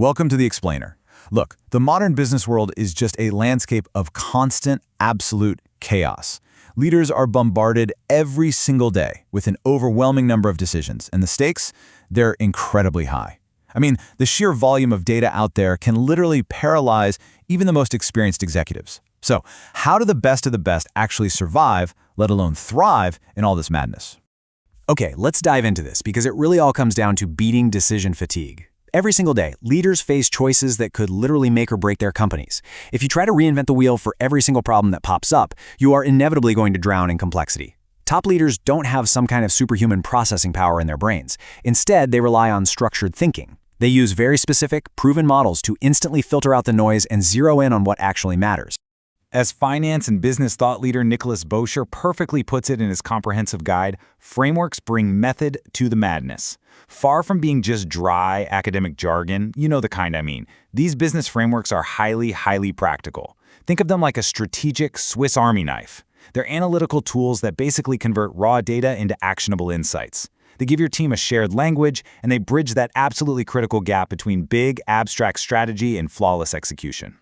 Welcome to The Explainer. Look, the modern business world is just a landscape of constant, absolute chaos. Leaders are bombarded every single day with an overwhelming number of decisions, and the stakes, they're incredibly high. I mean, the sheer volume of data out there can literally paralyze even the most experienced executives. So, how do the best of the best actually survive, let alone thrive, in all this madness? Okay, let's dive into this because it really all comes down to beating decision fatigue. Every single day, leaders face choices that could literally make or break their companies. If you try to reinvent the wheel for every single problem that pops up, you are inevitably going to drown in complexity. Top leaders don't have some kind of superhuman processing power in their brains. Instead, they rely on structured thinking. They use very specific, proven models to instantly filter out the noise and zero in on what actually matters. As finance and business thought leader Nicolas Boucher perfectly puts it in his comprehensive guide, frameworks bring method to the madness. Far from being just dry academic jargon, you know the kind I mean, these business frameworks are highly practical. Think of them like a strategic Swiss Army knife. They're analytical tools that basically convert raw data into actionable insights. They give your team a shared language, and they bridge that absolutely critical gap between big, abstract strategy and flawless execution.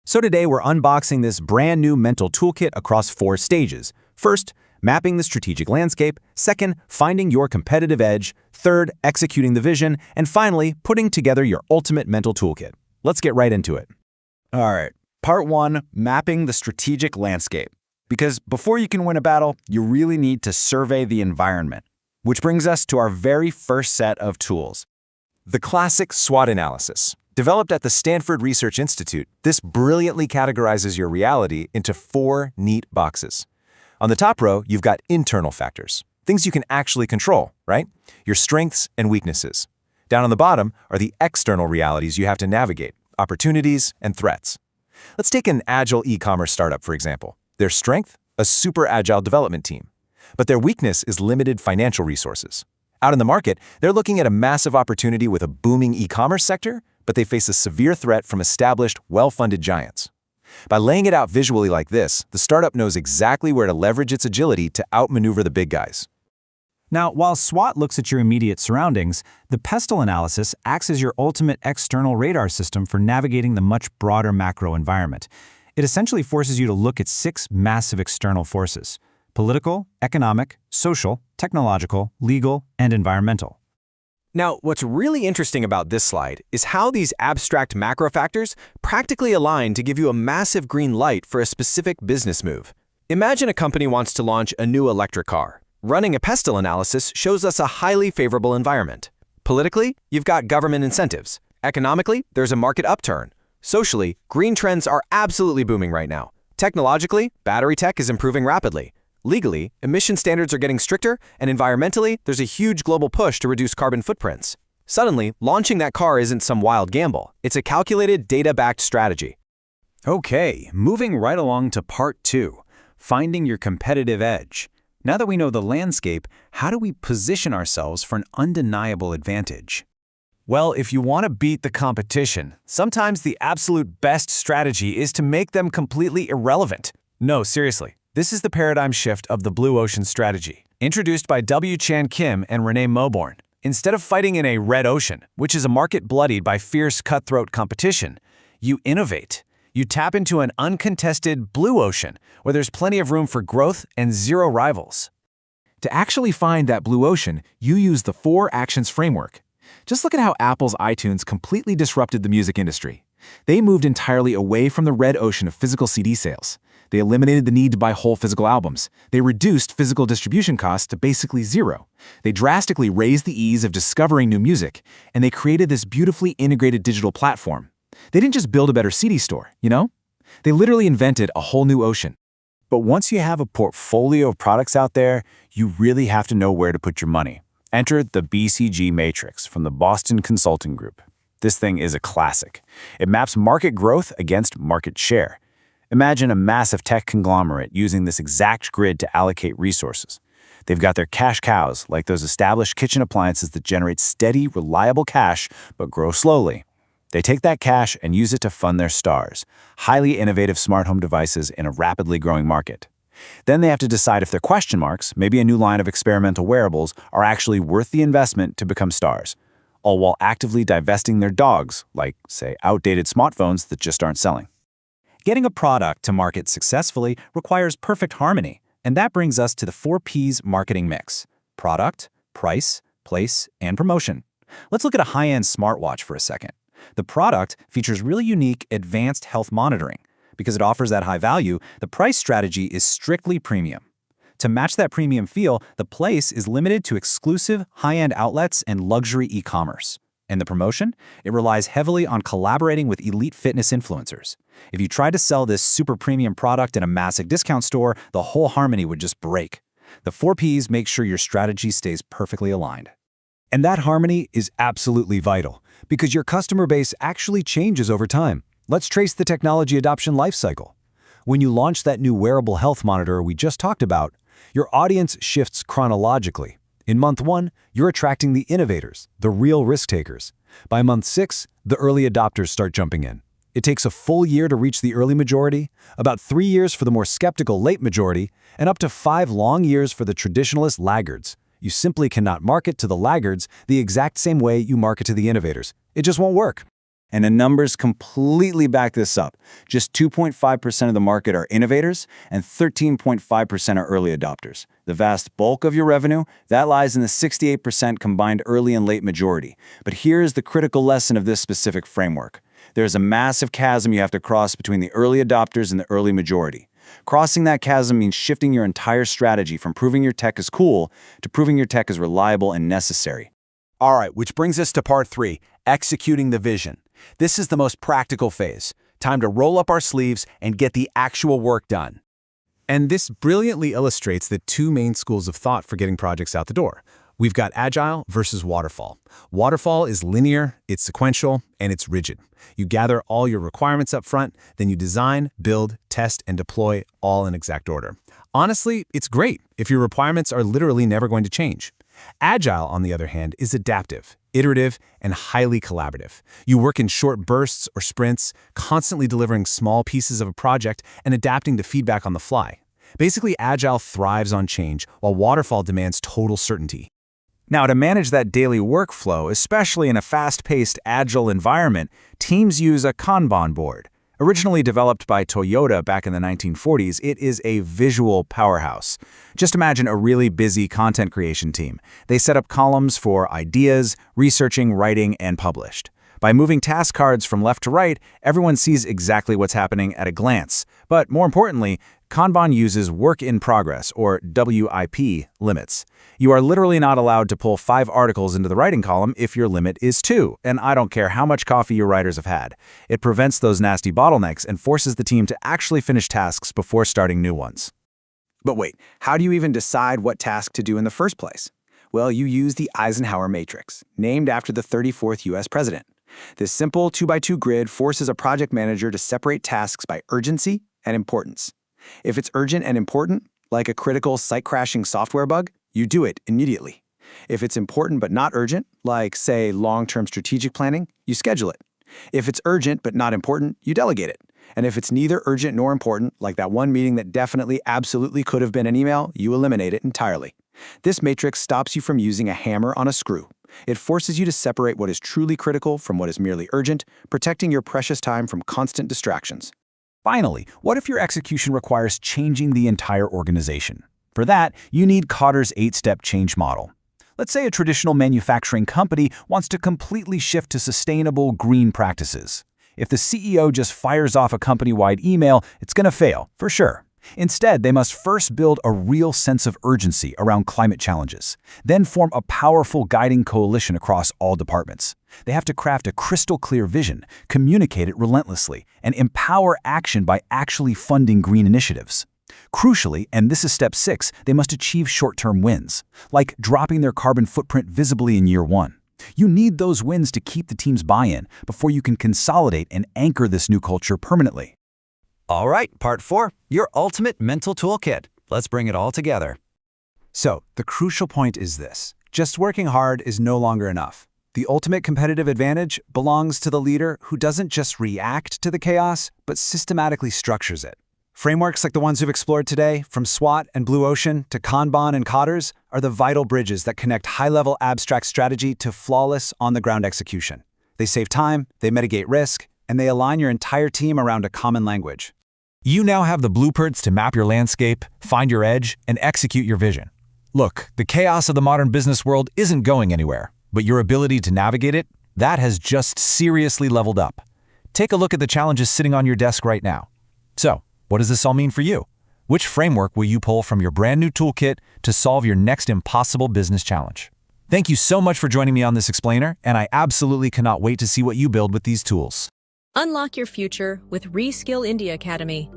So today we're unboxing this brand new mental toolkit across 4 stages. First, mapping the strategic landscape. Second, finding your competitive edge. Third, executing the vision. And finally, putting together your ultimate mental toolkit. Let's get right into it. All right, part 1, mapping the strategic landscape. Because before you can win a battle, you really need to survey the environment. Which brings us to our very first set of tools. The classic SWOT analysis. Developed at the Stanford Research Institute, this brilliantly categorizes your reality into 4 neat boxes. On the top row, you've got internal factors, things you can actually control, right? Your strengths and weaknesses. Down on the bottom are the external realities you have to navigate, opportunities and threats. Let's take an agile e-commerce startup, for example. Their strength? A super agile development team. But their weakness is limited financial resources. Out in the market, they're looking at a massive opportunity with a booming e-commerce sector, but they face a severe threat from established, well-funded giants. By laying it out visually like this, the startup knows exactly where to leverage its agility to outmaneuver the big guys. Now, while SWOT looks at your immediate surroundings, the pestle analysis acts as your ultimate external radar system for navigating the much broader macro environment. It essentially forces you to look at 6 massive external forces: political, economic, social, technological, legal, and environmental. Now, what's really interesting about this slide is how these abstract macro factors practically align to give you a massive green light for a specific business move. Imagine a company wants to launch a new electric car. Running a pestle analysis shows us a highly favorable environment. Politically, you've got government incentives. Economically, there's a market upturn. Socially, green trends are absolutely booming right now. Technologically, battery tech is improving rapidly. Legally, emission standards are getting stricter, and environmentally, there's a huge global push to reduce carbon footprints. Suddenly, launching that car isn't some wild gamble. It's a calculated, data-backed strategy. Okay, moving right along to part 2, finding your competitive edge. Now that we know the landscape, how do we position ourselves for an undeniable advantage? Well, if you want to beat the competition, sometimes the absolute best strategy is to make them completely irrelevant. No, seriously. This is the paradigm shift of the blue ocean strategy, introduced by W. Chan Kim and Renee Moborn. Instead of fighting in a red ocean, which is a market bloodied by fierce cutthroat competition, you innovate. You tap into an uncontested blue ocean, where there's plenty of room for growth and 0 rivals. To actually find that blue ocean, you use the 4 actions framework. Just look at how Apple's iTunes completely disrupted the music industry. They moved entirely away from the red ocean of physical CD sales. They eliminated the need to buy whole physical albums. They reduced physical distribution costs to basically 0. They drastically raised the ease of discovering new music, and they created this beautifully integrated digital platform. They didn't just build a better CD store, you know? They literally invented a whole new ocean. But once you have a portfolio of products out there, you really have to know where to put your money. Enter the BCG matrix from the Boston Consulting Group. This thing is a classic. It maps market growth against market share. Imagine a massive tech conglomerate using this exact grid to allocate resources. They've got their cash cows, like those established kitchen appliances that generate steady, reliable cash but grow slowly. They take that cash and use it to fund their stars, highly innovative smart home devices in a rapidly growing market. Then they have to decide if their question marks, maybe a new line of experimental wearables, are actually worth the investment to become stars. all while actively divesting their dogs, like, say, outdated smartphones that just aren't selling. Getting a product to market successfully requires perfect harmony, and that brings us to the 4Ps marketing mix: product, price, place, and promotion. Let's look at a high-end smartwatch for a second. The product features really unique advanced health monitoring. Because it offers that high value, the price strategy is strictly premium. To match that premium feel, the place is limited to exclusive high-end outlets and luxury e-commerce. And the promotion? It relies heavily on collaborating with elite fitness influencers. If you tried to sell this super premium product in a massive discount store, the whole harmony would just break. The 4Ps make sure your strategy stays perfectly aligned. And that harmony is absolutely vital, because your customer base actually changes over time. Let's trace the technology adoption lifecycle. When you launch that new wearable health monitor we just talked about, your audience shifts chronologically. In month 1, you're attracting the innovators, the real risk takers. By month 6, the early adopters start jumping in. It takes a full year to reach the early majority, about 3 years for the more skeptical late majority, and up to 5 long years for the traditionalist laggards. You simply cannot market to the laggards the exact same way you market to the innovators. It just won't work. And the numbers completely back this up. Just 2.5% of the market are innovators, and 13.5% are early adopters. The vast bulk of your revenue, that lies in the 68% combined early and late majority. But here is the critical lesson of this specific framework. There's a massive chasm you have to cross between the early adopters and the early majority. Crossing that chasm means shifting your entire strategy from proving your tech is cool to proving your tech is reliable and necessary. All right, which brings us to part 3, executing the vision. This is the most practical phase. Time to roll up our sleeves and get the actual work done. And this brilliantly illustrates the 2 main schools of thought for getting projects out the door. We've got Agile versus Waterfall. Waterfall is linear, it's sequential, and it's rigid. You gather all your requirements up front, then you design, build, test, and deploy all in exact order. Honestly, it's great if your requirements are literally never going to change. Agile, on the other hand, is adaptive, iterative, and highly collaborative. You work in short bursts or sprints, constantly delivering small pieces of a project and adapting to feedback on the fly. Basically, Agile thrives on change, while Waterfall demands total certainty. Now, to manage that daily workflow, especially in a fast-paced Agile environment, teams use a Kanban board. Originally developed by Toyota back in the 1940s, it is a visual powerhouse. Just imagine a really busy content creation team. They set up columns for ideas, researching, writing, and published. By moving task cards from left to right, everyone sees exactly what's happening at a glance. But more importantly, Kanban uses work in progress, or WIP, limits. You are literally not allowed to pull 5 articles into the writing column if your limit is 2, and I don't care how much coffee your writers have had. It prevents those nasty bottlenecks and forces the team to actually finish tasks before starting new ones. But wait, how do you even decide what task to do in the first place? Well, you use the Eisenhower matrix, named after the 34th U.S. president. This simple 2x2 grid forces a project manager to separate tasks by urgency and importance. If it's urgent and important, like a critical site-crashing software bug, you do it immediately. If it's important but not urgent, like, say, long-term strategic planning, you schedule it. If it's urgent but not important, you delegate it. And if it's neither urgent nor important, like that one meeting that definitely, absolutely could have been an email, you eliminate it entirely. This matrix stops you from using a hammer on a screw. It forces you to separate what is truly critical from what is merely urgent, protecting your precious time from constant distractions. Finally, what if your execution requires changing the entire organization? For that, you need Kotter's 8-step change model. Let's say a traditional manufacturing company wants to completely shift to sustainable green practices. If the CEO just fires off a company-wide email, it's going to fail, for sure. Instead, they must first build a real sense of urgency around climate challenges, then form a powerful guiding coalition across all departments. They have to craft a crystal-clear vision, communicate it relentlessly, and empower action by actually funding green initiatives. Crucially, and this is step 6, they must achieve short-term wins, like dropping their carbon footprint visibly in year 1. You need those wins to keep the team's buy-in before you can consolidate and anchor this new culture permanently. All right, part 4, your ultimate mental toolkit. Let's bring it all together. So, the crucial point is this. Just working hard is no longer enough. The ultimate competitive advantage belongs to the leader who doesn't just react to the chaos, but systematically structures it. Frameworks like the ones we've explored today, from SWOT and Blue Ocean to Kanban and Kotters, are the vital bridges that connect high-level abstract strategy to flawless on-the-ground execution. They save time, they mitigate risk, and they align your entire team around a common language. You now have the blueprints to map your landscape, find your edge, and execute your vision. Look, the chaos of the modern business world isn't going anywhere, but your ability to navigate it, that has just seriously leveled up. Take a look at the challenges sitting on your desk right now. So, what does this all mean for you? Which framework will you pull from your brand new toolkit to solve your next impossible business challenge? Thank you so much for joining me on this explainer, and I absolutely cannot wait to see what you build with these tools. Unlock your future with Reskill India Academy.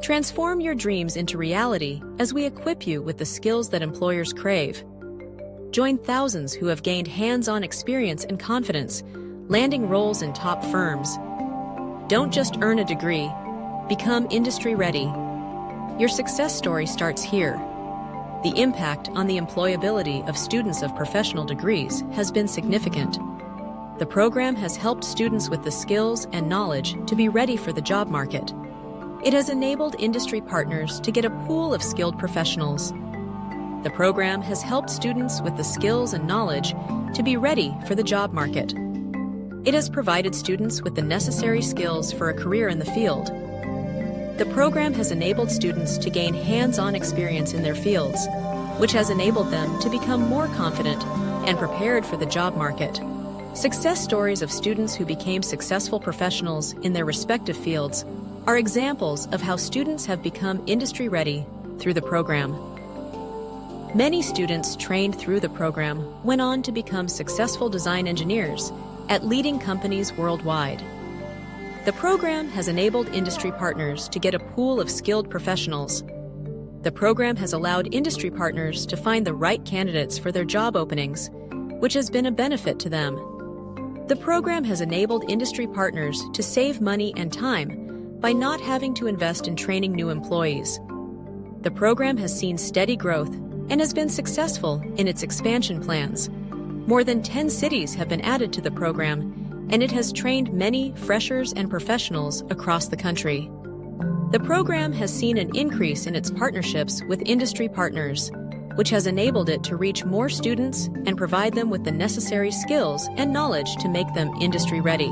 Transform your dreams into reality as we equip you with the skills that employers crave. Join thousands who have gained hands-on experience and confidence, landing roles in top firms. Don't just earn a degree, become industry-ready. Your success story starts here. The impact on the employability of students of professional degrees has been significant. The program has helped students with the skills and knowledge to be ready for the job market. It has enabled industry partners to get a pool of skilled professionals. The program has helped students with the skills and knowledge to be ready for the job market. It has provided students with the necessary skills for a career in the field. The program has enabled students to gain hands-on experience in their fields, which has enabled them to become more confident and prepared for the job market. Success stories of students who became successful professionals in their respective fields are examples of how students have become industry-ready through the program. Many students trained through the program went on to become successful design engineers at leading companies worldwide. The program has enabled industry partners to get a pool of skilled professionals. The program has allowed industry partners to find the right candidates for their job openings, which has been a benefit to them. The program has enabled industry partners to save money and time by not having to invest in training new employees. The program has seen steady growth and has been successful in its expansion plans. More than 10 cities have been added to the program, and it has trained many freshers and professionals across the country. The program has seen an increase in its partnerships with industry partners, which has enabled it to reach more students and provide them with the necessary skills and knowledge to make them industry-ready.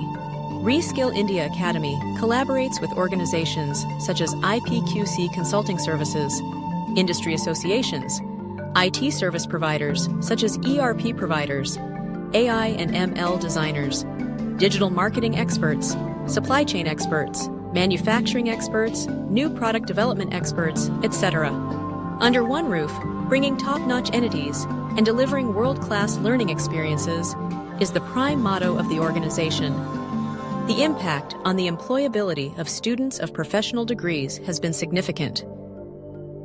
Reskill India Academy collaborates with organizations such as IPQC consulting services, industry associations, IT service providers such as ERP providers, AI and ML designers, digital marketing experts, supply chain experts, manufacturing experts, new product development experts, etc. Under one roof, bringing top-notch entities and delivering world-class learning experiences is the prime motto of the organization. The impact on the employability of students of professional degrees has been significant.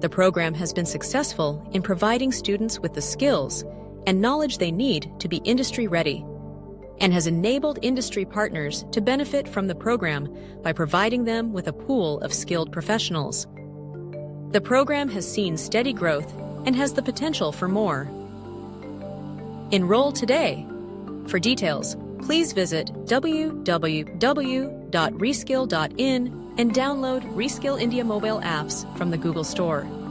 The program has been successful in providing students with the skills and knowledge they need to be industry-ready, and has enabled industry partners to benefit from the program by providing them with a pool of skilled professionals. The program has seen steady growth and has the potential for more. Enroll today. For details, please visit www.reskill.in and download Reskill India mobile apps from the Google Store.